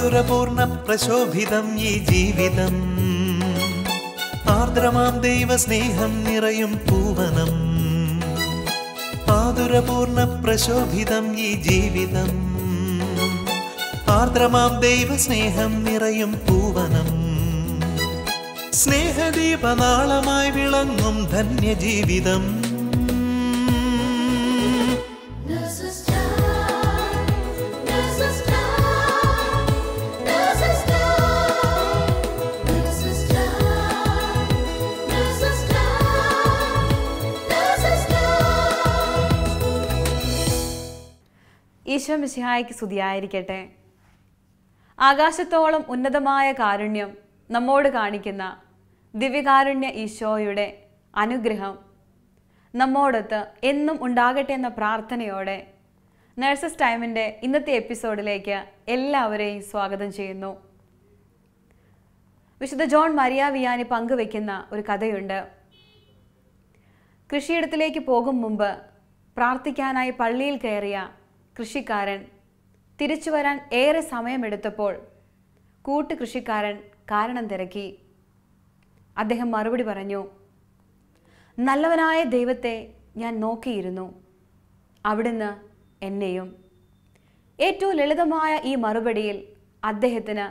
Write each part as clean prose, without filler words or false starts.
മാധുരപൂർണ്ണ പ്രശോഭിതം ഈ ജീവിതം, ആർദ്രമാം ദൈവസ്നേഹം നിറയും പൂവനം. മാധുരപൂർണ്ണ പ്രശോഭിതം ഈ ജീവിതം, ആർദ്രമാം ദൈവസ്നേഹം നിറയും പൂവനം. സ്നേഹദീപനാളമായി വിളങ്ങും ധന്യജീവിതം. ഈശോ മിശിഹായ്ക്ക് സ്തുതിയായിരിക്കട്ടെ. ആകാശത്തോളം ഉന്നതമായ കാരുണ്യം നമ്മോട് കാണിക്കുന്ന ദിവ്യകാരുണ്യ ഈശോയുടെ അനുഗ്രഹം നമ്മോടൊത്ത് എന്നും ഉണ്ടാകട്ടെ എന്ന പ്രാർത്ഥനയോടെ നഴ്സസ് ടൈമിൻ്റെ ഇന്നത്തെ എപ്പിസോഡിലേക്ക് എല്ലാവരെയും സ്വാഗതം ചെയ്യുന്നു. വിശുദ്ധ ജോൺ മരിയ വിയാനി പങ്കുവെക്കുന്ന ഒരു കഥയുണ്ട്. കൃഷിയിടത്തിലേക്ക് പോകും മുമ്പ് പ്രാർത്ഥിക്കാനായി പള്ളിയിൽ കയറിയ കൃഷിക്കാരൻ തിരിച്ചു വരാൻ ഏറെ സമയമെടുത്തപ്പോൾ കൂട്ടുകൃഷിക്കാരൻ കാരണം തിരക്കി. അദ്ദേഹം മറുപടി പറഞ്ഞു, നല്ലവനായ ദൈവത്തെ ഞാൻ നോക്കിയിരുന്നു, അവിടുന്ന് എന്നെയും. ഏറ്റവും ലളിതമായ ഈ മറുപടിയിൽ അദ്ദേഹത്തിന്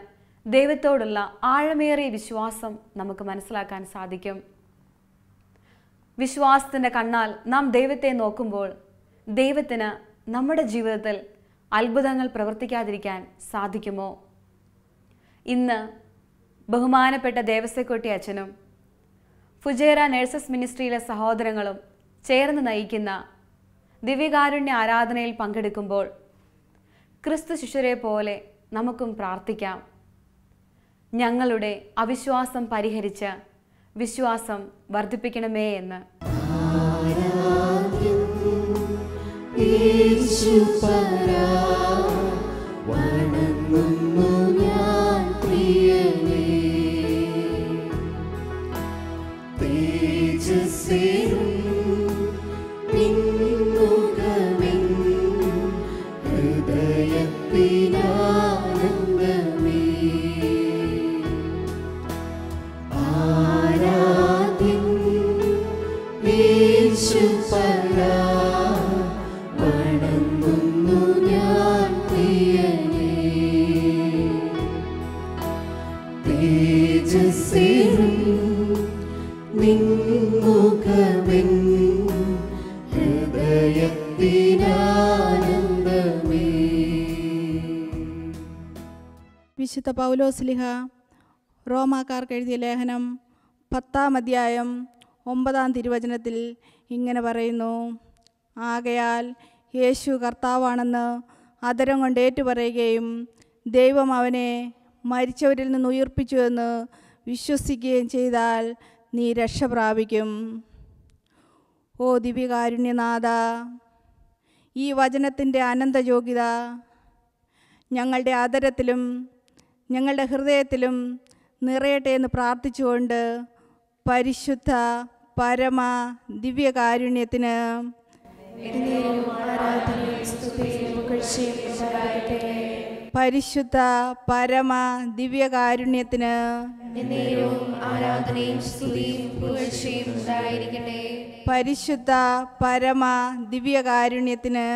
ദൈവത്തോടുള്ള ആഴമേറിയ വിശ്വാസം നമുക്ക് മനസ്സിലാക്കാൻ സാധിക്കും. വിശ്വാസത്തിൻ്റെ കണ്ണാൽ നാം ദൈവത്തെ നോക്കുമ്പോൾ ദൈവത്തിന് നമ്മുടെ ജീവിതത്തിൽ അത്ഭുതങ്ങൾ പ്രവർത്തിക്കാതിരിക്കാൻ സാധിക്കുമോ? ഇന്ന് ബഹുമാനപ്പെട്ട ദേവസ്വക്കുട്ടി അച്ഛനും ഫുജേറ നഴ്സസ് മിനിസ്ട്രിയിലെ സഹോദരങ്ങളും ചേർന്ന് നയിക്കുന്ന ദിവ്യകാരുണ്യ ആരാധനയിൽ പങ്കെടുക്കുമ്പോൾ ക്രിസ്തു ശിഷ്യരെ പോലെ നമുക്കും പ്രാർത്ഥിക്കാം. ഞങ്ങളുടെ അവിശ്വാസം പരിഹരിച്ച് വിശ്വാസം വർദ്ധിപ്പിക്കണമേ എന്ന്. യേശുപരാ വണങ്ങുന്നു ഞാൻ പ്രിയനേ, തേജസ്സേറും നിൻമുഖമെൻ ഹൃദയത്തിനാനന്ദമേ. ആരാധ്യൻ യേശുപരാ വണങ്ങുന്നു ഞാൻ പ്രിയനേ, തേജസ്സേറും നിൻമുഖമെൻ ഹൃദയത്തിനാനന്ദമേ. വിശുദ്ധ പൗലോസ്ലിഹ റോമാക്കാർക്ക് എഴുതിയ ലേഖനം 10-ാം അധ്യായം 9-ാം തിരുവചനത്തിൽ ഇങ്ങനെ പറയുന്നു, ആകയാൽ യേശു കർത്താവാണെന്ന് അധരം കൊണ്ട് ഏറ്റുപറയുകയും ദൈവം അവനെ മരിച്ചവരിൽ നിന്ന് ഉയിർപ്പിച്ചുവെന്ന് വിശ്വസിക്കുകയും ചെയ്താൽ നീ രക്ഷ പ്രാപിക്കും. ഓ ദിവ്യകാരുണ്യനാഥ, ഈ വചനത്തിൻ്റെ അനന്തയോഗ്യത ഞങ്ങളുടെ അധരത്തിലും ഞങ്ങളുടെ ഹൃദയത്തിലും നിറയട്ടെ എന്ന് പ്രാർത്ഥിച്ചുകൊണ്ട് പരിശുദ്ധ പരമ ദിവ്യകാരുണ്യത്തിന് പരിശുദ്ധ പരമ ദിവ്യകാരുണ്യത്തിന് പരിശുദ്ധ പരമ ദിവ്യകാരുണ്യത്തിന്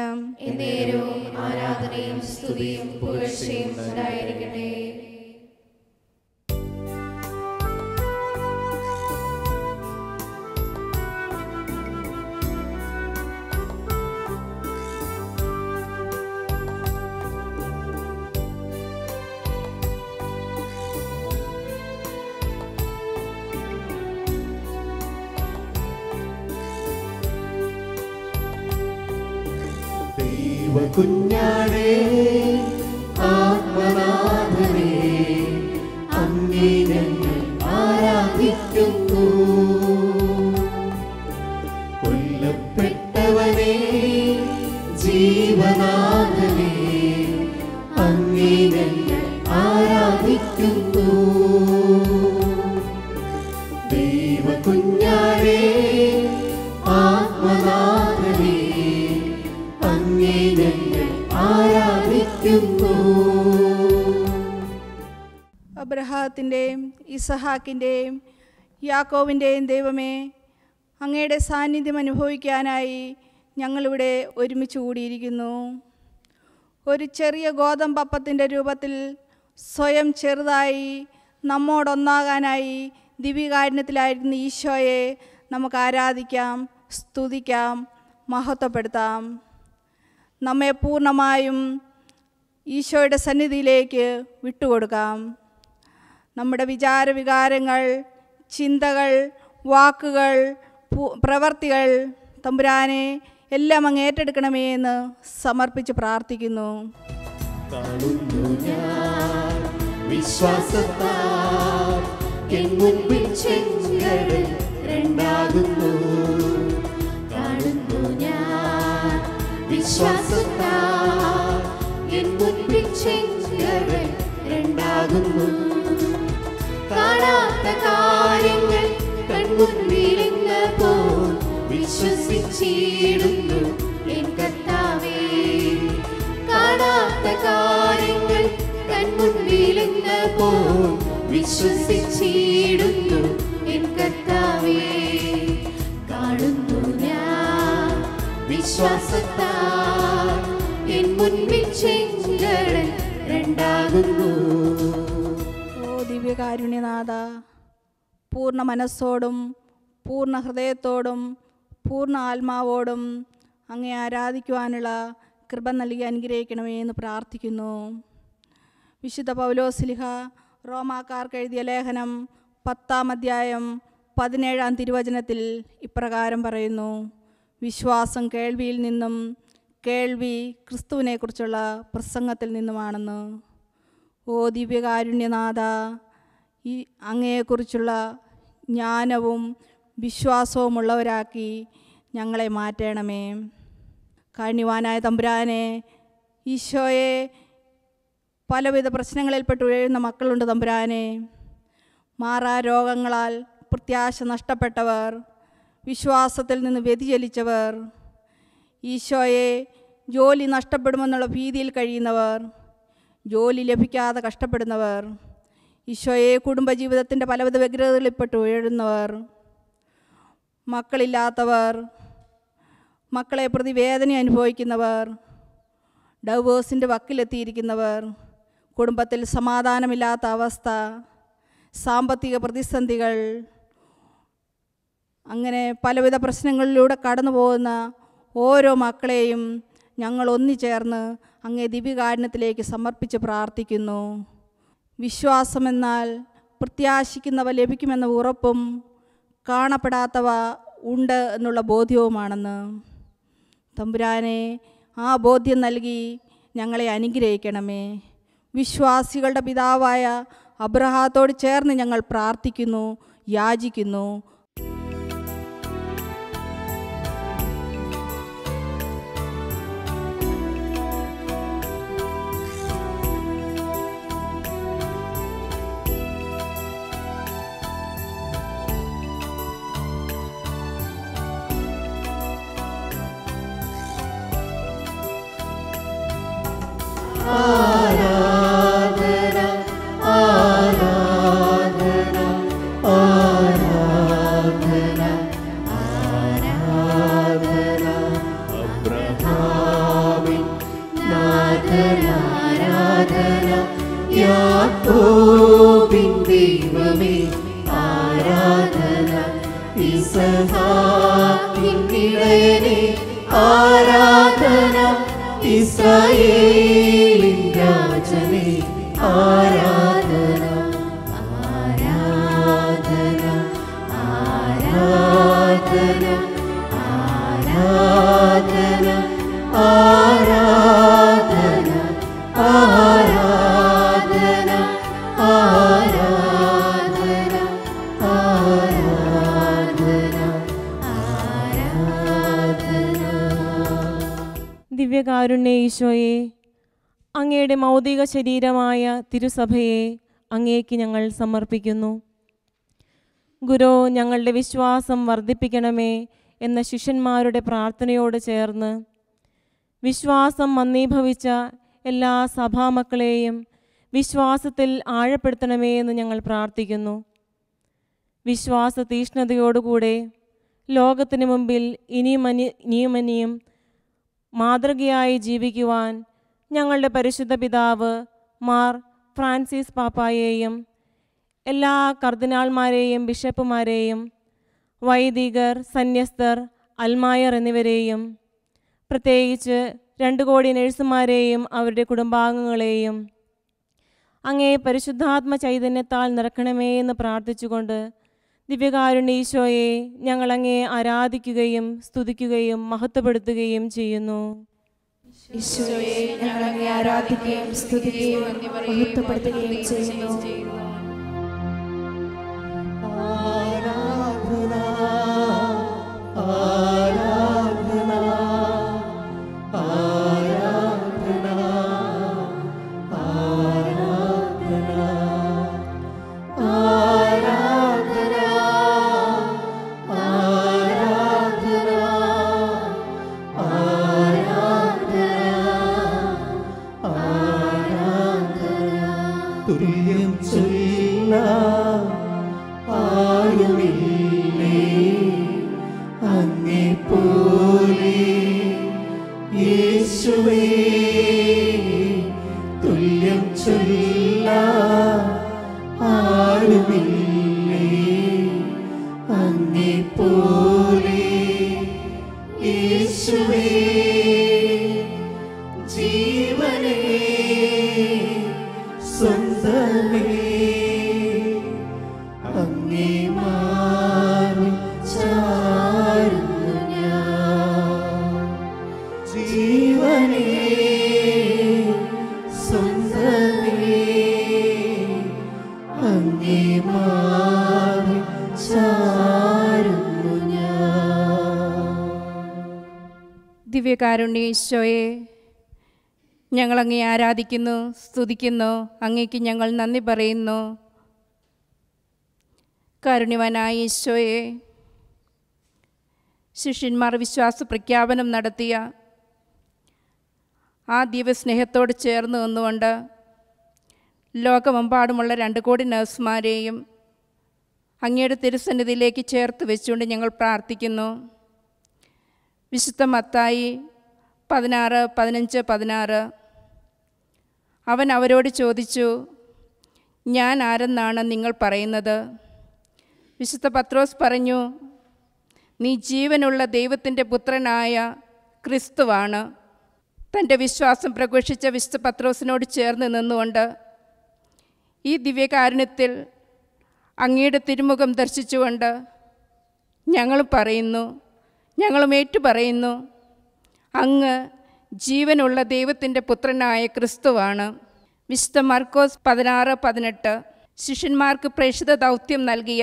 കുഞ്ഞാടേ ആത്മനാഥനേ, അങ്ങേ ഞങ്ങൾ ആരാധിക്കുന്നു. കൊല്ലപ്പെട്ടവനേ ജീവനാഥനേ, അങ്ങേ ഞങ്ങൾ ആരാധിക്കുന്നു. ദൈവകുഞ്ഞാടേ ആത്മനാഥനേ, അങ്ങേ ഞങ്ങൾ ആരാധിക്കുന്നു. അബ്രഹാത്തിൻ്റെയും ഇസഹാക്കിൻ്റെയും യാക്കോബിൻ്റെയും ദൈവമേ, അങ്ങയുടെ സാന്നിധ്യം അനുഭവിക്കാനായി ഞങ്ങളിവിടെ ഒരുമിച്ച് കൂടിയിരിക്കുന്നു. ഒരു ചെറിയ ഗോതമ്പപ്പത്തിൻ്റെ രൂപത്തിൽ സ്വയം ചെറുതായി നമ്മോടൊന്നാകാനായി ദിവ്യകാരുണ്യത്തിലായിരുന്ന ഈശോയെ നമുക്ക് ആരാധിക്കാം, സ്തുതിക്കാം, മഹത്വപ്പെടുത്താം. നമ്മെ പൂർണ്ണമായും ഈശോയുടെ സന്നിധിയിലേക്ക് വിട്ടുകൊടുക്കാം. നമ്മുടെ വിചാരവികാരങ്ങൾ, ചിന്തകൾ, വാക്കുകൾ, പ്രവർത്തികൾ തമ്പുരാനെ എല്ലാം അങ്ങ് ഏറ്റെടുക്കണമേ എന്ന് സമർപ്പിച്ച് പ്രാർത്ഥിക്കുന്നു. കാണുന്നു ഞാൻ വിശ്വാസത്താൽ എൻ മുൻപിൽ ചെങ്കടൽ രണ്ടാകുന്നു. കാണുന്നു ഞാൻ വിശ്വാസത്താൽ എൻ മുൻപിൽ ചെങ്കടൽ രണ്ടാകുന്നു. കാണാത്ത കാര്യങ്ങൾ കൺമുൻപിലെന്നപ്പോൾ വിശ്വസിച്ചിടുന്നു എൻ കർത്താവേ. കാണാത്ത കാര്യങ്ങൾ കൺമുൻപിലെന്നപ്പോൾ വിശ്വസിച്ചിടുന്നു എൻ കർത്താവേ. കാണുന്നു ഞാൻ വിശ്വാസത്താൽ എൻ മുൻപിൽ ചെങ്കടൽ രണ്ടാകുന്നു. ഓ ദിവ്യകാരുണ്യനാഥ, പൂർണ്ണ മനസ്സോടും പൂർണ്ണ ഹൃദയത്തോടും പൂർണ്ണ ആത്മാവോടും അങ്ങേ ആരാധിക്കുവാനുള്ള കൃപ നൽകി അനുഗ്രഹിക്കണമേ എന്ന് പ്രാർത്ഥിക്കുന്നു. വിശുദ്ധ പൗലോസ്ലിഹ റോമാക്കാർക്ക് എഴുതിയ ലേഖനം 10-ാം അധ്യായം 17-ാം തിരുവചനത്തിൽ ഇപ്രകാരം പറയുന്നു: വിശ്വാസം കേൾവിയിൽ നിന്നും, കേൾവി ക്രിസ്തുവിനെക്കുറിച്ചുള്ള പ്രസംഗത്തിൽ നിന്നുമാണെന്ന്. ഓ ദിവ്യകാരുണ്യനാഥ, ഈ അങ്ങയെക്കുറിച്ചുള്ള ജ്ഞാനവും വിശ്വാസവുമുള്ളവരാക്കി ഞങ്ങളെ മാറ്റണമേ. കാരുണ്യവാനായ തമ്പുരാനെ, ഈശോയെ, പലവിധ പ്രശ്നങ്ങളിൽപ്പെട്ട് ഉഴയുന്ന മക്കളുണ്ട് തമ്പുരാനെ. മാറാ രോഗങ്ങളാൽ പ്രത്യാശ നഷ്ടപ്പെട്ടവർ, വിശ്വാസത്തിൽ നിന്ന് വ്യതിചലിച്ചവർ, ഈശോയെ, ജോലി നഷ്ടപ്പെടുമെന്നുള്ള ഭീതിയിൽ കഴിയുന്നവർ, ജോലി ലഭിക്കാതെ കഷ്ടപ്പെടുന്നവർ, ഈശോയെ, കുടുംബജീവിതത്തിൻ്റെ പലവിധ വ്യഗ്രതകളിൽപ്പെട്ട് ഉഴഴുന്നവർ, മക്കളില്ലാത്തവർ, മക്കളെ പ്രതി വേദന അനുഭവിക്കുന്നവർ, ഡൈവേഴ്സിൻ്റെ വക്കിലെത്തിയിരിക്കുന്നവർ, കുടുംബത്തിൽ സമാധാനമില്ലാത്ത അവസ്ഥ, സാമ്പത്തിക പ്രതിസന്ധികൾ, അങ്ങനെ പലവിധ പ്രശ്നങ്ങളിലൂടെ കടന്നു പോകുന്ന ഓരോ മക്കളെയും ഞങ്ങൾ ഒന്നിച്ചേർന്ന് അങ്ങേ ദിവ്യകാരുണ്യത്തിലേക്ക് സമർപ്പിച്ച് പ്രാർത്ഥിക്കുന്നു. വിശ്വാസമെന്നാൽ പ്രത്യാശിക്കുന്നവ ലഭിക്കുമെന്ന ഉറപ്പും കാണപ്പെടാത്തവ ഉണ്ട് എന്നുള്ള ബോധ്യവുമാണെന്ന്. തമ്പുരാനെ, ആ ബോധ്യം നൽകി ഞങ്ങളെ അനുഗ്രഹിക്കണമേ. വിശ്വാസികളുടെ പിതാവായ അബ്രഹാത്തോട് ചേർന്ന് ഞങ്ങൾ പ്രാർത്ഥിക്കുന്നു, യാചിക്കുന്നു. ആരാധന ആരാധന ആരാധന ആരാധന അബ്രഹാമിൻ നാഥനാരാധന യാക്കോബിൻ ദൈവമേ ആരാധന ഇസഹാക്കിൻ ഇടയനേ ആരാധന ഇസ്രായേലിൻ രാജനേ ആരാധന ആരാധന ആരാധന ആരാധന ആരാധന ആരാധന ആരാധന ആരാധന ആരാധന. ദിവ്യകാരുണ്യ ഈശോയെ, അങ്ങയുടെ മൗതിക ശരീരമായ തിരുസഭയെ അങ്ങേക്ക് ഞങ്ങൾ സമർപ്പിക്കുന്നു. ഗുരു, ഞങ്ങളുടെ വിശ്വാസം വർദ്ധിപ്പിക്കണമേ എന്ന ശിഷ്യന്മാരുടെ പ്രാർത്ഥനയോട് ചേർന്ന് വിശ്വാസം മന്ദീഭവിച്ച എല്ലാ സഭാമക്കളെയും വിശ്വാസത്തിൽ ആഴപ്പെടുത്തണമേ എന്ന് ഞങ്ങൾ പ്രാർത്ഥിക്കുന്നു. വിശ്വാസ തീഷ്ണതയോടുകൂടെ ലോകത്തിന് മുമ്പിൽ ഇനിയും മാതൃകയായി ജീവിക്കുവാൻ ഞങ്ങളുടെ പരിശുദ്ധ പിതാവ് മാർ ഫ്രാൻസിസ് പാപ്പായെയും എല്ലാ കർദിനാൾമാരെയും ബിഷപ്പുമാരെയും വൈദികർ, സന്യസ്തർ, അൽമായർ എന്നിവരെയും പ്രത്യേകിച്ച് 2 കോടി നഴ്സുമാരെയും അവരുടെ കുടുംബാംഗങ്ങളെയും അങ്ങേ പരിശുദ്ധാത്മ ചൈതന്യത്താൽ നിറക്കണമേ എന്ന് പ്രാർത്ഥിച്ചുകൊണ്ട് ദിവ്യകാരുണ്യ ഈശോയെ ഞങ്ങൾ അങ്ങേ ആരാധിക്കുകയും സ്തുതിക്കുകയും മഹത്വപ്പെടുത്തുകയും ചെയ്യുന്നു. ഈശോയെ ഞങ്ങൾ അങ്ങേ ആരാധിക്കുകയും സ്തുതിക്കുകയും മഹത്വപ്പെടുത്തുകയും ചെയ്യുന്നു. തുല്യം ചൊല്ലാൻ ആരുമില്ലേ അങ്ങെപ്പോലെ യേശുവേ, തുല്യം ചൊല്ലാൻ ആരുമില്ലേ അങ്ങെപ്പോലെ യേശുവേ, ജീവനേ സ്വന്തമേ അങ്ങേ മാറിൽ ചാരുന്നു ഞാൻ, ജീവനേ സ്വന്തമേ അങ്ങേ മാറിൽ ചാരുന്നു ഞാൻ. ദിവ്യകാരുണ്യ ഈശോയെ, ഞങ്ങൾ അങ്ങേ ആരാധിക്കുന്നു, സ്തുതിക്കുന്നു. അങ്ങേക്ക് ഞങ്ങൾ നന്ദി പറയുന്നു. കാരുണ്യവാനായ ഈശോയെ, ശിഷ്യന്മാർ വിശ്വാസ പ്രഖ്യാപനം നടത്തിയ ആ ദിവ്യസ്നേഹത്തോട് ചേർന്ന് നിന്നുകൊണ്ട് ലോകമെമ്പാടുമുള്ള 2 കോടി നഴ്സുമാരെയും അങ്ങയുടെ തിരുസന്നിധിയിലേക്ക് ചേർത്ത് വെച്ചുകൊണ്ട് ഞങ്ങൾ പ്രാർത്ഥിക്കുന്നു. വിശുദ്ധ മത്തായി 16:15-16 അവൻ അവരോട് ചോദിച്ചു, ഞാൻ ആരെന്നാണ് നിങ്ങൾ പറയുന്നത്? വിശുദ്ധ പത്രോസ് പറഞ്ഞു, നീ ജീവനുള്ള ദൈവത്തിൻ്റെ പുത്രനായ ക്രിസ്തുവാണ്. തൻ്റെ വിശ്വാസം പ്രഘോഷിച്ച വിശുദ്ധ പത്രോസിനോട് ചേർന്ന് നിന്നുകൊണ്ട് ഈ ദിവ്യകാരുണ്യത്തിൽ അങ്ങയുടെ തിരുമുഖം ദർശിച്ചുകൊണ്ട് ഞങ്ങളും പറയുന്നു, ഞങ്ങളും ഏറ്റുപറയുന്നു, അങ്ങ് ജീവനുള്ള ദൈവത്തിൻ്റെ പുത്രനായ ക്രിസ്തുവാണ്. വിശുദ്ധ മർക്കോസ് 16:18 ശിഷ്യന്മാർക്ക് പ്രേക്ഷിത ദൗത്യം നൽകിയ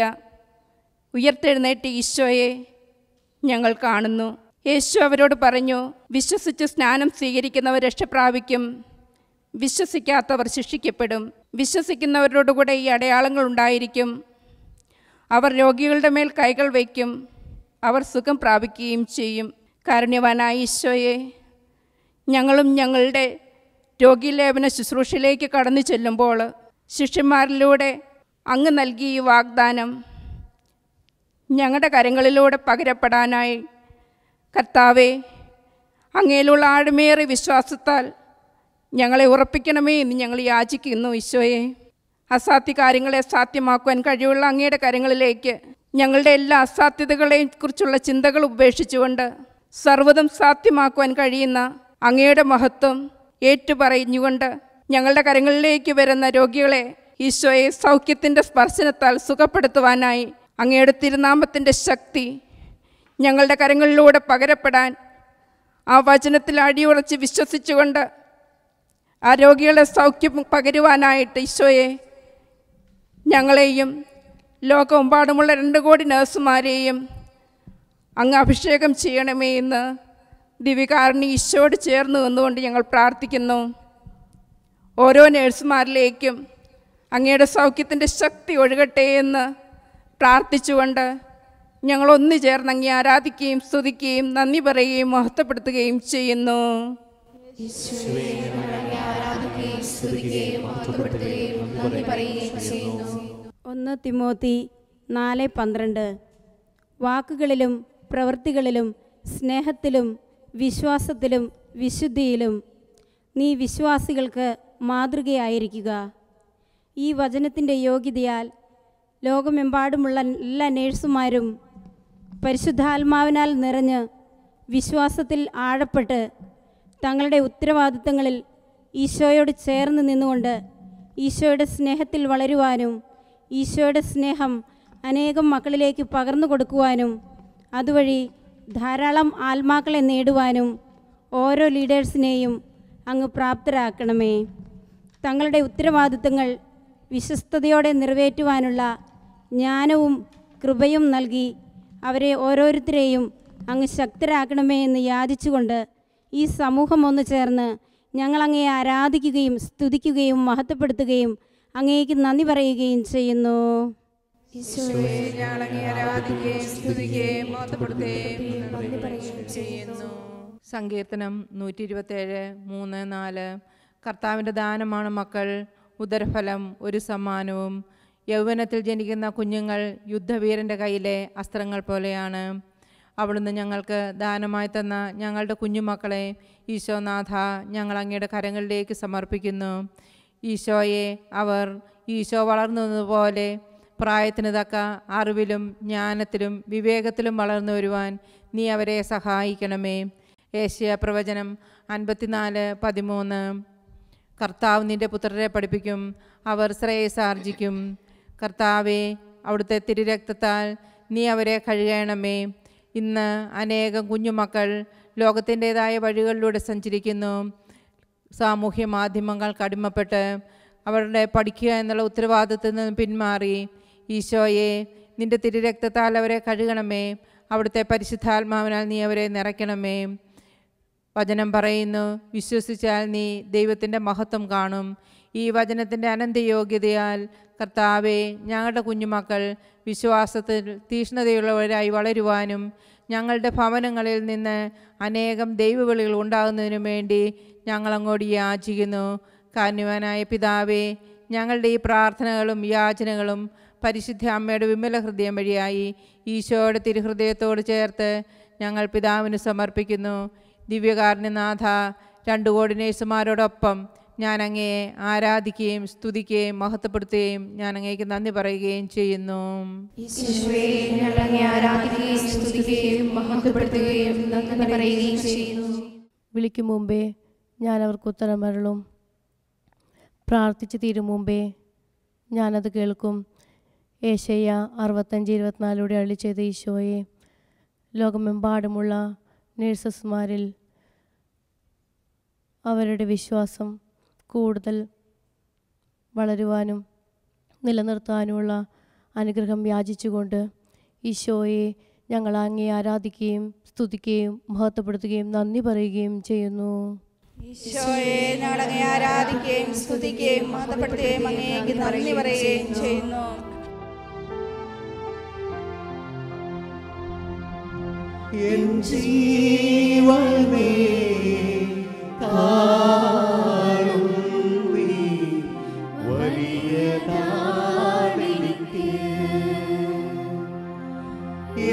ഉയർത്തെഴുന്നേറ്റ ഈശോയെ ഞങ്ങൾ കാണുന്നു. യേശു അവരോട് പറഞ്ഞു, വിശ്വസിച്ച് സ്നാനം സ്വീകരിക്കുന്നവർ രക്ഷപ്രാപിക്കും, വിശ്വസിക്കാത്തവർ ശിക്ഷിക്കപ്പെടും. വിശ്വസിക്കുന്നവരോടുകൂടെ ഈ അടയാളങ്ങൾ ഉണ്ടായിരിക്കും. അവർ രോഗികളുടെ മേൽ കൈകൾ വയ്ക്കും, അവർ സുഖം പ്രാപിക്കുകയും ചെയ്യും. കാരുണ്യവാനായ ഈശോയെ, ഞങ്ങളും ഞങ്ങളുടെ രോഗീലേപന ശുശ്രൂഷയിലേക്ക് കടന്നു ചെല്ലുമ്പോൾ ശിഷ്യന്മാരിലൂടെ അങ്ങ് നൽകിയ ഈ വാഗ്ദാനം ഞങ്ങളുടെ കരങ്ങളിലൂടെ പകരപ്പെടാനായി കർത്താവേ, അങ്ങയിലുള്ള ആഴമേറിയ വിശ്വാസത്താൽ ഞങ്ങളെ ഉറപ്പിക്കണമേ എന്ന് ഞങ്ങൾ യാചിക്കുന്നു. ഈശോയെ, അസാധ്യ കാര്യങ്ങളെ സാധ്യമാക്കുവാൻ കഴിവുള്ള അങ്ങയുടെ കരങ്ങളിലേക്ക് ഞങ്ങളുടെ എല്ലാ അസാധ്യതകളെയും കുറിച്ചുള്ള ചിന്തകൾ ഉപേക്ഷിച്ചുകൊണ്ട് സർവ്വതും സാധ്യമാക്കുവാൻ കഴിയുന്ന അങ്ങയുടെ മഹത്വം ഏറ്റുപറഞ്ഞുകൊണ്ട് ഞങ്ങളുടെ കരങ്ങളിലേക്ക് വരുന്ന രോഗികളെ ഈശോയെ സൗഖ്യത്തിൻ്റെ സ്പർശനത്താൽ സുഖപ്പെടുത്തുവാനായി അങ്ങയുടെ തിരുനാമത്തിൻ്റെ ശക്തി ഞങ്ങളുടെ കരങ്ങളിലൂടെ പകരപ്പെടാൻ ആ വചനത്തിൽ അടിയുറച്ച് വിശ്വസിച്ചുകൊണ്ട് ആ രോഗികളെ സൗഖ്യം പകരുവാനായിട്ട് ഈശോയെ ഞങ്ങളെയും ലോകമെമ്പാടുമുള്ള 2 കോടി നഴ്സുമാരെയും അങ്ങ് അഭിഷേകം ചെയ്യണമേ എന്ന് ദിവ്യകാരുണ്യ ഈശോയോട് ചേർന്ന് നിന്നുകൊണ്ട് ഞങ്ങൾ പ്രാർത്ഥിക്കുന്നു. ഓരോ നഴ്സുമാരിലേക്കും അങ്ങയുടെ സൗഖ്യത്തിൻ്റെ ശക്തി ഒഴുകട്ടെ എന്ന് പ്രാർത്ഥിച്ചുകൊണ്ട് ഞങ്ങളൊന്നു ചേർന്ന് അങ്ങേ ആരാധിക്കുകയും സ്തുതിക്കുകയും നന്ദി പറയുകയും മഹത്വപ്പെടുത്തുകയും ചെയ്യുന്നു. ഈശോയെ ഞങ്ങൾ അങ്ങേ ആരാധിക്കുകയും സ്തുതിക്കുകയും മഹത്വപ്പെടുത്തുകയും നന്ദി പറയുകയും ചെയ്യുന്നു. 1 തിമോത്തി 4:12 വാക്കുകളിലും പ്രവൃത്തികളിലും സ്നേഹത്തിലും വിശ്വാസത്തിലും വിശുദ്ധിയിലും നീ വിശ്വാസികൾക്ക് മാതൃകയായിരിക്കുക. ഈ വചനത്തിൻ്റെ യോഗ്യതയാൽ ലോകമെമ്പാടുമുള്ള എല്ലാ നേഴ്സുമാരും പരിശുദ്ധാത്മാവിനാൽ നിറഞ്ഞ് വിശ്വാസത്തിൽ ആഴപ്പെട്ട് തങ്ങളുടെ ഉത്തരവാദിത്തങ്ങളിൽ ഈശോയോട് ചേർന്ന് നിന്നുകൊണ്ട് ഈശോയുടെ സ്നേഹത്തിൽ വളരുവാനും ഈശോയുടെ സ്നേഹം അനേകം മക്കളിലേക്ക് പകർന്നു കൊടുക്കുവാനും അതുവഴി ധാരാളം ആത്മാക്കളെ നേടുവാനും ഓരോ ലീഡേഴ്സിനെയും അങ്ങ് പ്രാപ്തരാക്കണമേ. തങ്ങളുടെ ഉത്തരവാദിത്തങ്ങൾ വിശ്വസ്തയോടെ നിറവേറ്റുവാനുള്ള ജ്ഞാനവും കൃപയും നൽകി അവരെ ഓരോരുത്തരെയും അങ്ങ് ശക്തരാക്കണമേ എന്ന് യാചിച്ചുകൊണ്ട് ഈ സമൂഹം ഒന്ന് ചേർന്ന് ഞങ്ങളങ്ങയെ ആരാധിക്കുകയും സ്തുതിക്കുകയും മഹത്വപ്പെടുത്തുകയും അങ്ങേക്ക് നന്ദി പറയുകയും ചെയ്യുന്നു. ഈശോയെ ഞങ്ങൾ അങ്ങയെ ആരാധിക്കുകയും സ്തുതിക്കുകയും മഹത്വപ്പെടുത്തുകയും നന്ദി പറയുകയും ചെയ്യുന്നു. സങ്കീർത്തനം 127:3-4 കർത്താവിൻ്റെ ദാനമാണ് മക്കൾ, ഉദരഫലം ഒരു സമ്മാനവും. യൗവനത്തിൽ ജനിക്കുന്ന കുഞ്ഞുങ്ങൾ യുദ്ധവീരൻ്റെ കയ്യിലെ അസ്ത്രങ്ങൾ പോലെയാണ്. അവിടുന്ന് ഞങ്ങൾക്ക് ദാനമായി തന്ന ഞങ്ങളുടെ കുഞ്ഞുമക്കളെ ഈശോനാഥ ഞങ്ങൾ അങ്ങയുടെ കരങ്ങളിലേക്ക് സമർപ്പിക്കുന്നു. ഈശോയെ അവർ ഈശോ വളർന്നതുപോലെ പ്രായത്തിന് തക്ക അറിവിലും ജ്ഞാനത്തിലും വിവേകത്തിലും വളർന്നു വരുവാൻ നീ അവരെ സഹായിക്കണമേ. ഏശയ്യാ പ്രവചനം 54:13 കർത്താവ് നിന്റെ പുത്രരെ പഠിപ്പിക്കും, അവർ ശ്രേയസാർജിക്കും. കർത്താവെ അവിടുത്തെ തിരുരക്തത്താൽ നീ അവരെ കഴുകണമേ. ഇന്ന് അനേകം കുഞ്ഞുമക്കൾ ലോകത്തിൻ്റെതായ വഴികളിലൂടെ സഞ്ചരിക്കുന്നു. സാമൂഹ്യ മാധ്യമങ്ങൾക്ക് അടിമപ്പെട്ട് അവരുടെ പഠിക്കുക എന്നുള്ള ഉത്തരവാദിത്തത്തിൽ നിന്ന് പിന്മാറി ഈശോയെ നിന്റെ തിരുരക്തത്താൽ അവരെ കഴുകണമേ. അവിടുത്തെ പരിശുദ്ധാത്മാവിനാൽ നീ അവരെ നിറയ്ക്കണമേ. വചനം പറയുന്നു, വിശ്വസിച്ചാൽ നീ ദൈവത്തിൻ്റെ മഹത്വം കാണും. ഈ വചനത്തിൻ്റെ അനന്തയോഗ്യതയാൽ കർത്താവെ ഞങ്ങളുടെ കുഞ്ഞുമക്കൾ വിശ്വാസത്തിൽ തീക്ഷ്ണതയുള്ളവരായി വളരുവാനും ഞങ്ങളുടെ ഭവനങ്ങളിൽ നിന്ന് അനേകം ദൈവവിളികൾ ഉണ്ടാകുന്നതിനു വേണ്ടി ഞങ്ങളങ്ങോട്ട് യാചിക്കുന്നു. കാരുണ്യവാനായ പിതാവേ, ഞങ്ങളുടെ ഈ പ്രാർത്ഥനകളും യാചനകളും പരിശുദ്ധ അമ്മയുടെ വിമല ഹൃദയം വഴിയായി ഈശോയുടെ തിരുഹൃദയത്തോട് ചേർത്ത് ഞങ്ങൾ പിതാവിന് സമർപ്പിക്കുന്നു. ദിവ്യകാരുണ്യനാഥ, 2 കോടി നേഴ്സുമാരോടൊപ്പം ഞാൻ അങ്ങയെ ആരാധിക്കുകയും സ്തുതിക്കുകയും മഹത്വപ്പെടുത്തുകയും ഞാൻ അങ്ങേക്ക് നന്ദി പറയുകയും ചെയ്യുന്നു. ഈശോയെ ഞങ്ങൾ അങ്ങയെ ആരാധിക്കുകയും സ്തുതിക്കുകയും മഹത്വപ്പെടുത്തുകയും നന്ദി പറയുകയും ചെയ്യുന്നു. വിളിക്കും മുമ്പേ ഞാൻ അവർക്ക് ഉത്തരമരുളും, പ്രാർത്ഥിച്ച് തീരും മുമ്പേ ഞാനത് കേൾക്കും. ഏശയ്യ 65:24 അരുളി ചെയ്ത ഈശോയെ, ലോകമെമ്പാടുമുള്ള നേഴ്സസ്മാരിൽ അവരുടെ വിശ്വാസം കൂടുതൽ വളരുവാനും നിലനിർത്താനുമുള്ള അനുഗ്രഹം യാചിച്ചുകൊണ്ട് ഈശോയെ ഞങ്ങൾ അങ്ങയെ ആരാധിക്കുകയും സ്തുതിക്കുകയും മഹത്വപ്പെടുത്തുകയും നന്ദി പറയുകയും ചെയ്യുന്നു. ഈശോയെ ഞങ്ങൾ അങ്ങയെ ആരാധിക്കുകയും സ്തുതിക്കുകയും മഹത്വപ്പെടുത്തുകയും അങ്ങേക്ക് നന്ദി പറയുകയും ചെയ്യുന്നു. എൻ ജീവനേ കാണും നീ വലിയതാണെനിക്ക്.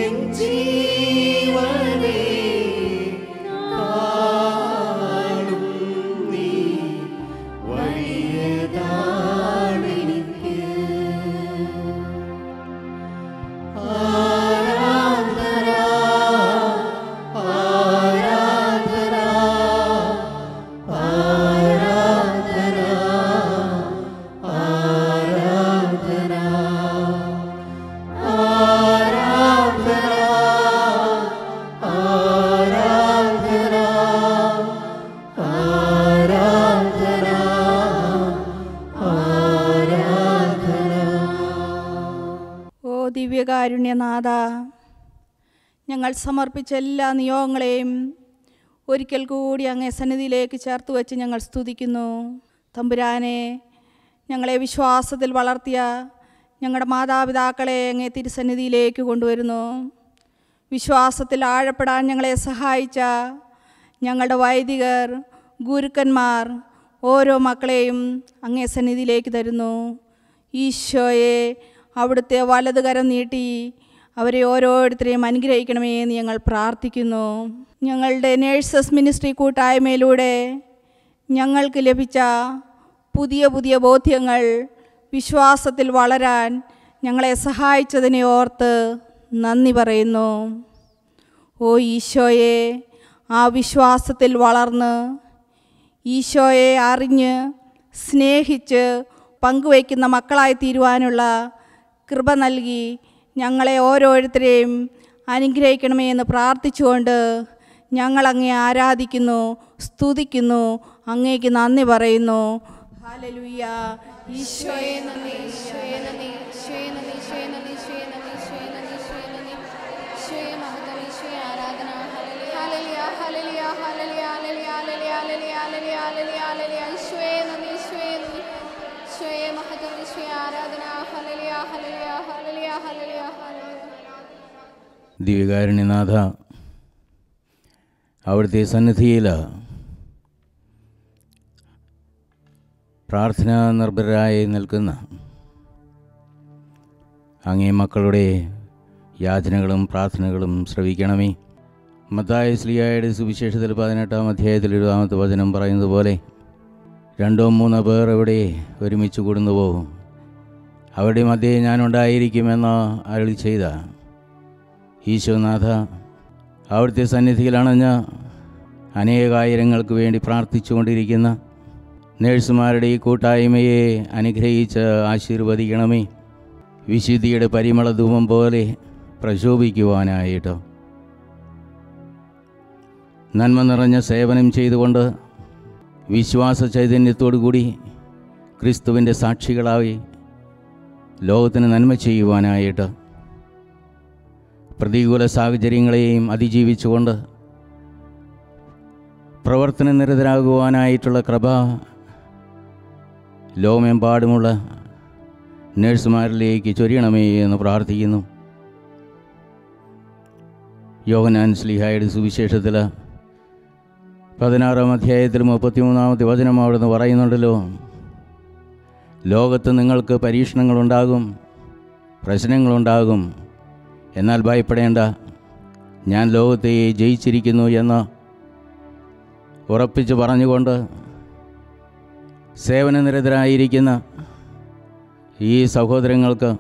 എൻ ജീവനേ കാണും നീ വലിയതാണെനിക്ക്. ദിവ്യകാരുണ്യനാഥ, ഞങ്ങൾ സമർപ്പിച്ച എല്ലാ നിയോഗങ്ങളെയും ഒരിക്കൽ കൂടി അങ്ങേ സന്നിധിയിലേക്ക് ചേർത്ത് വച്ച് ഞങ്ങൾ സ്തുതിക്കുന്നു. തമ്പുരാനെ, ഞങ്ങളെ വിശ്വാസത്തിൽ വളർത്തിയ ഞങ്ങളുടെ മാതാപിതാക്കളെ അങ്ങേ തിരുസന്നിധിയിലേക്ക് കൊണ്ടുവരുന്നു. വിശ്വാസത്തിൽ ആഴപ്പെടാൻ ഞങ്ങളെ സഹായിച്ച ഞങ്ങളുടെ വൈദികർ, ഗുരുക്കന്മാർ, ഓരോ മക്കളെയും അങ്ങേ സന്നിധിയിലേക്ക് തരുന്നു. ഈശോയെ, അവിടുത്തെ വലതുകരം നീട്ടി അവരെ ഓരോരുത്തരെയും അനുഗ്രഹിക്കണമേ എന്ന് ഞങ്ങൾ പ്രാർത്ഥിക്കുന്നു. ഞങ്ങളുടെ നേഴ്സസ് മിനിസ്ട്രി കൂട്ടായ്മയിലൂടെ ഞങ്ങൾക്ക് ലഭിച്ച പുതിയ പുതിയ ബോധ്യങ്ങൾ വിശ്വാസത്തിൽ വളരാൻ ഞങ്ങളെ സഹായിച്ചതിനെ ഓർത്ത് നന്ദി പറയുന്നു. ഓ ഈശോയെ, ആ വിശ്വാസത്തിൽ വളർന്ന് ഈശോയെ അറിഞ്ഞ് സ്നേഹിച്ച് പങ്കുവയ്ക്കുന്ന മക്കളായി തീരുവാനുള്ള കൃപ നൽകി ഞങ്ങളെ ഓരോരുത്തരെയും അനുഗ്രഹിക്കണമേ എന്ന് പ്രാർത്ഥിച്ചുകൊണ്ട് ഞങ്ങളങ്ങേ ആരാധിക്കുന്നു, സ്തുതിക്കുന്നു, അങ്ങേക്ക് നന്ദി പറയുന്നു. ഹല്ലേലൂയ. ഈശോയെ നന്ദി, ഈശോയെ നന്ദി, ഈശോയെ നന്ദി, ഈശോയെ നന്ദി, ഈശോയെ നന്ദി, ഈശോയെ നന്ദി, ഈശോയെ നന്ദി, ഈശോയെ മഹത്വം, ഈശോയെ ആരാധന. ഹല്ലേലൂയ, ഹല്ലേലൂയ, ഹല്ലേലൂയ, ഹല്ലേലൂയ, ഹല്ലേലൂയ, ഹല്ലേലൂയ, ഹല്ലേലൂയ, ഹല്ലേലൂയ. ഈശോയെ നന്ദി, ഈശോയെ നന്ദി, ഈശോയെ മഹത്വം, ഈശോയെ ആരാധന. ഹല്ലേലൂയ, ഹല്ലേലൂയ, ഹല്ലേലൂയ, ഹല്ലേലൂയ, ഹല്ലേലൂയ. ദിവ്യകാരുണ്യനാഥ, അവിടുത്തെ സന്നിധിയിൽ പ്രാർത്ഥനാ നിർഭരായി നിൽക്കുന്ന അങ്ങേ മക്കളുടെ യാചനകളും പ്രാർത്ഥനകളും ശ്രവിക്കണമേ. മത്തായി ശ്ലീഹായുടെ സുവിശേഷത്തിൽ 18-ാം അധ്യായത്തിൽ 20-ാമത്തെ വചനം പറയുന്നത് പോലെ 2-3 പേർ എവിടെ ഒരുമിച്ച് കൂടുന്നുവോ അവരുടെ മധ്യേ ഞാനുണ്ടായിരിക്കുമെന്ന് അരുളി ചെയ്ത ഈശോനാഥ, അവിടുത്തെ സന്നിധിയിലണഞ്ഞ് അനേകായിരങ്ങൾക്ക് വേണ്ടി പ്രാർത്ഥിച്ചുകൊണ്ടിരിക്കുന്ന നേഴ്സുമാരുടെ ഈ കൂട്ടായ്മയെ അനുഗ്രഹിച്ച് ആശീർവദിക്കണമേ. വിശുദ്ധിയുടെ പരിമള ധൂപം പോലെ പ്രശോഭിക്കുവാനായിട്ട് നന്മ നിറഞ്ഞ സേവനം ചെയ്തുകൊണ്ട് വിശ്വാസ ചൈതന്യത്തോടു കൂടി ക്രിസ്തുവിൻ്റെ സാക്ഷികളായി ലോകത്തിന് നന്മ ചെയ്യുവാനായിട്ട് പ്രതികൂല സാഹചര്യങ്ങളെയും അതിജീവിച്ചുകൊണ്ട് പ്രവർത്തന നിരതരാകുവാനായിട്ടുള്ള കൃപ ലോകമെമ്പാടുമുള്ള നഴ്സുമാരിലേക്ക് ചൊരിയണമേ എന്ന് പ്രാർത്ഥിക്കുന്നു. യോഹന്നാൻ ശ്ലീഹായുടെ സുവിശേഷത്തിൽ 16-ാം അധ്യായത്തിൽ 33-ാമത്തെ വചനം അവിടുന്ന് പറയുന്നുണ്ടല്ലോ, ലോകത്ത് നിങ്ങൾക്ക് പരീക്ഷണങ്ങളുണ്ടാകും, പ്രശ്നങ്ങളുണ്ടാകും, എന്നാൽ ഭയപ്പെടേണ്ട, ഞാൻ ലോകത്തെ ജയിച്ചിരിക്കുന്നു എന്ന് ഉറപ്പിച്ച് പറഞ്ഞുകൊണ്ട് സേവനനിരതരായിരിക്കുന്ന ഈ സഹോദരങ്ങൾക്ക്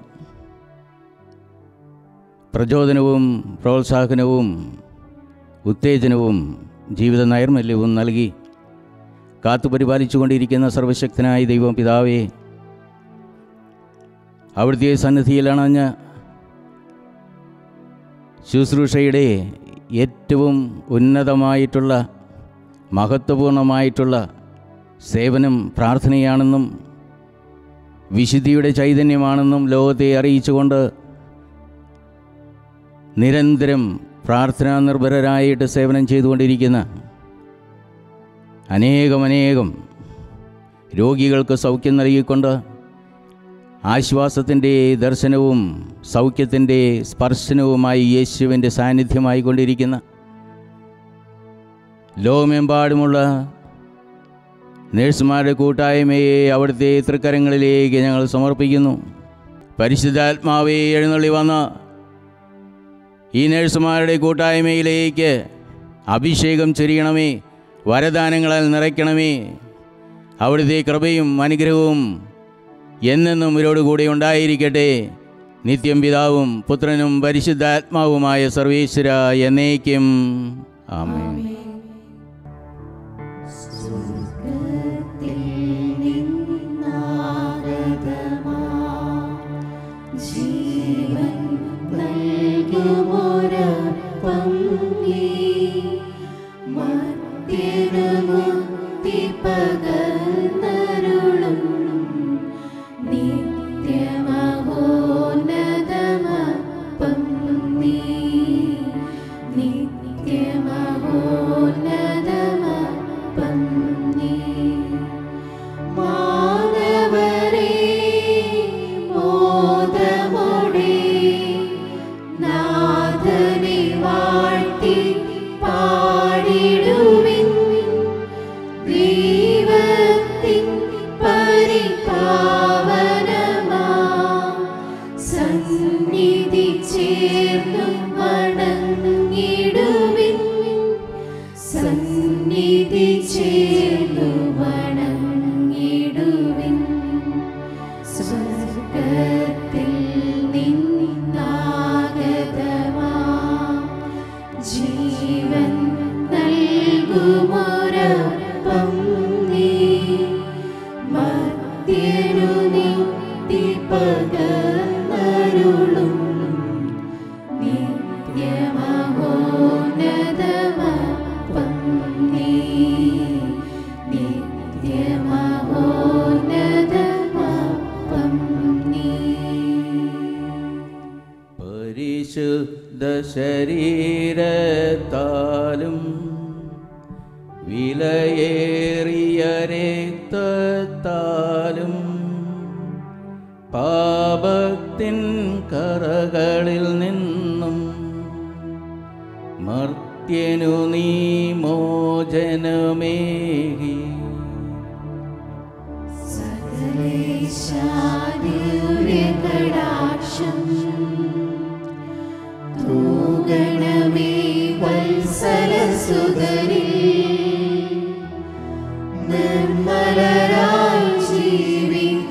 പ്രചോദനവും പ്രോത്സാഹനവും ഉത്തേജനവും ജീവിത നൈർമല്യവും നൽകി കാത്തുപരിപാലിച്ചുകൊണ്ടിരിക്കുന്ന സർവശക്തനായ ദൈവം പിതാവേ, അവിടുത്തെ സന്നിധിയിലണഞ്ഞ് ശുശ്രൂഷയുടെ ഏറ്റവും ഉന്നതമായിട്ടുള്ള മഹത്വപൂർണമായിട്ടുള്ള സേവനം പ്രാർത്ഥനയാണെന്നും വിശുദ്ധിയുടെ ചൈതന്യമാണെന്നും ലോകത്തെ അറിയിച്ചുകൊണ്ട് നിരന്തരം പ്രാർത്ഥനാ നിർഭരരായിട്ട് സേവനം ചെയ്തുകൊണ്ടിരിക്കുന്ന അനേകം രോഗികൾക്ക് സൗഖ്യം നൽകിക്കൊണ്ട് ആശ്വാസത്തിൻ്റെ ദർശനവും സൗഖ്യത്തിൻ്റെ സ്പർശനവുമായി യേശുവിൻ്റെ സാന്നിധ്യമായി കൊണ്ടിരിക്കുന്ന ലോകമെമ്പാടുമുള്ള നേഴ്സുമാരുടെ കൂട്ടായ്മയെ അവിടുത്തെ തൃക്കരങ്ങളിലേക്ക് ഞങ്ങൾ സമർപ്പിക്കുന്നു. പരിശുദ്ധാത്മാവേ, എഴുന്നള്ളി വന്ന ഈ നേഴ്സുമാരുടെ കൂട്ടായ്മയിലേക്ക് അഭിഷേകം ചൊരിയണമേ, വരദാനങ്ങളാൽ നിറയ്ക്കണമേ. അവിടുത്തെ കൃപയും അനുഗ്രഹവും എന്നെന്നും ഇവരോടുകൂടി ഉണ്ടായിരിക്കട്ടെ. നിത്യം പിതാവും പുത്രനും പരിശുദ്ധാത്മാവുമായ സർവേശ്വര എന്നേക്കും ആമേൻ. പാടിടുവിൻ സന്നിധി ചേർന്നു വണങ്ങിടുവിൻ. സ്വർഗ്ഗത്തിൽ നിന്നാഗതമാം ജീവൻ നൽകുമൊരപ്പം നീ, മർത്യനു നീട്ടി പകർന്നരുളും നിത്യമഹോന്നതമപ്പം നീ, നിത്യമഹോന്നതമപ്പം നീ. പരിശുദ്ധ ശരീരത്താലും വിലയേറിയ രക്തത്താലും പാപത്തിൻ കറകളിൽ നിന്നും മർത്യനു നീ മോചനമേകി. സകലേശാദിവ്യകടാക്ഷം തൂഗണമേ വത്സലസുതരിൽ, നിർമ്മലരായി ജീവിച്ചിടുവാൻ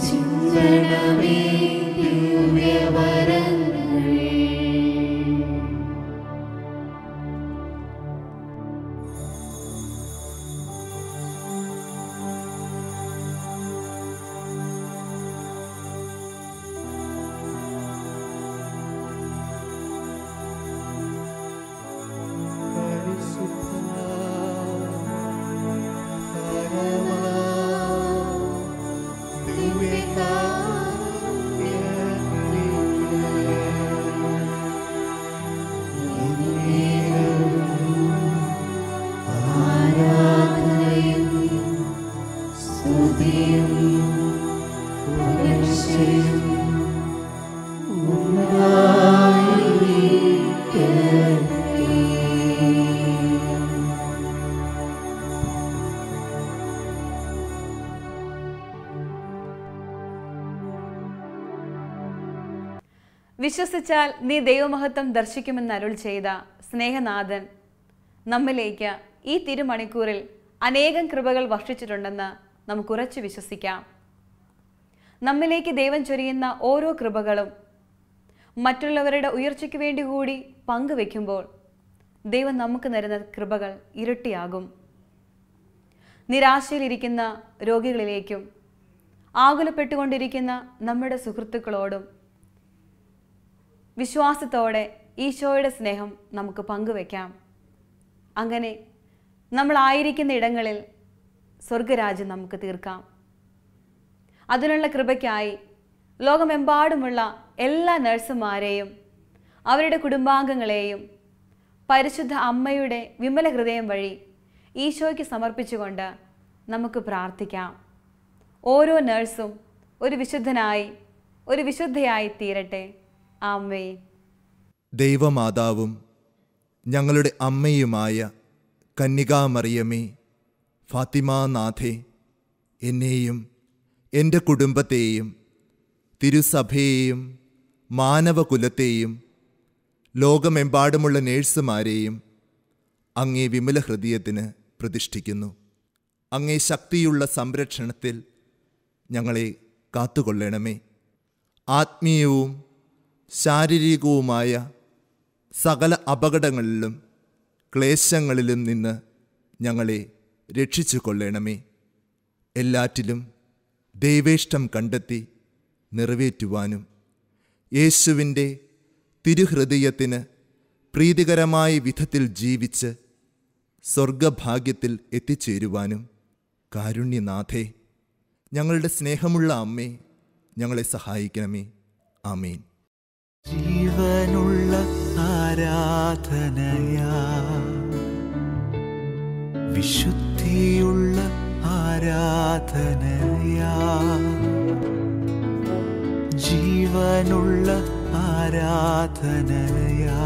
ചിന്തണമേ ദിവ്യവരങ്ങൾ. വിശ്വസിച്ചാൽ നീ ദൈവമഹത്വം ദർശിക്കുമെന്ന് അരുൾ ചെയ്ത സ്നേഹനാഥൻ നമ്മിലേക്ക് ഈ തിരുമണിക്കൂറിൽ അനേകം കൃപകൾ വർഷിച്ചിട്ടുണ്ടെന്ന് നമുക്കുറച്ചു വിശ്വസിക്കാം. നമ്മിലേക്ക് ദൈവം ചൊരിയുന്ന ഓരോ കൃപകളും മറ്റുള്ളവരുടെ ഉയർച്ചയ്ക്ക് വേണ്ടി കൂടി പങ്കുവെക്കുമ്പോൾ ദൈവം നമുക്ക് തരുന്ന കൃപകൾ ഇരട്ടിയാകും. നിരാശയിലിരിക്കുന്ന രോഗികളിലേക്കും ആകുലപ്പെട്ടുകൊണ്ടിരിക്കുന്ന നമ്മുടെ സുഹൃത്തുക്കളോടും വിശ്വാസത്തോടെ ഈശോയുടെ സ്നേഹം നമുക്ക് പങ്കുവെക്കാം. അങ്ങനെ നമ്മളായിരിക്കുന്ന ഇടങ്ങളിൽ സ്വർഗരാജ്യം നമുക്ക് തീർക്കാം. അതിനുള്ള കൃപയ്ക്കായി ലോകമെമ്പാടുമുള്ള എല്ലാ നഴ്സുമാരെയും അവരുടെ കുടുംബാംഗങ്ങളെയും പരിശുദ്ധ അമ്മയുടെ വിമല ഹൃദയം വഴി ഈശോയ്ക്ക് സമർപ്പിച്ചുകൊണ്ട് നമുക്ക് പ്രാർത്ഥിക്കാം. ഓരോ നഴ്സും ഒരു വിശുദ്ധനായി ഒരു വിശുദ്ധയായി തീരട്ടെ. ആമേൻ. ദൈവമാതാവും ഞങ്ങളുടെ അമ്മയുമായ കന്യകാമറിയമേ, ഫാത്തിമാനാഥേ, എന്നെയും എൻ്റെ കുടുംബത്തെയും തിരുസഭയെയും മാനവകുലത്തെയും ലോകമെമ്പാടുമുള്ള നേഴ്സുമാരെയും അങ്ങേ വിമല ഹൃദയത്തിന് പ്രതിഷ്ഠിക്കുന്നു. അങ്ങേ ശക്തിയുള്ള സംരക്ഷണത്തിൽ ഞങ്ങളെ കാത്തുകൊള്ളണമേ. ആത്മീയവും ശാരീരികവുമായ സകല അപകടങ്ങളിലും ക്ലേശങ്ങളിലും നിന്ന് ഞങ്ങളെ രക്ഷിച്ചു കൊള്ളണമേ. എല്ലാറ്റിലും ദൈവേഷ്ടം കണ്ടെത്തി നിറവേറ്റുവാനും യേശുവിൻ്റെ തിരുഹൃദയത്തിന് പ്രീതികരമായ വിധത്തിൽ ജീവിച്ച് സ്വർഗഭാഗ്യത്തിൽ എത്തിച്ചേരുവാനും കാരുണ്യനാഥേ, ഞങ്ങളുടെ സ്നേഹമുള്ള അമ്മേ, ഞങ്ങളെ സഹായിക്കണമേ. ആമേൻ. ജീവനുള്ള ആരാധനയാ, വിശുദ്ധിയുള്ള ആരാധനയാ, ജീവനുള്ള ആരാധനയാ,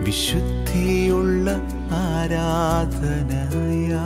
വിശുദ്ധിയുള്ള ആരാധനയാ.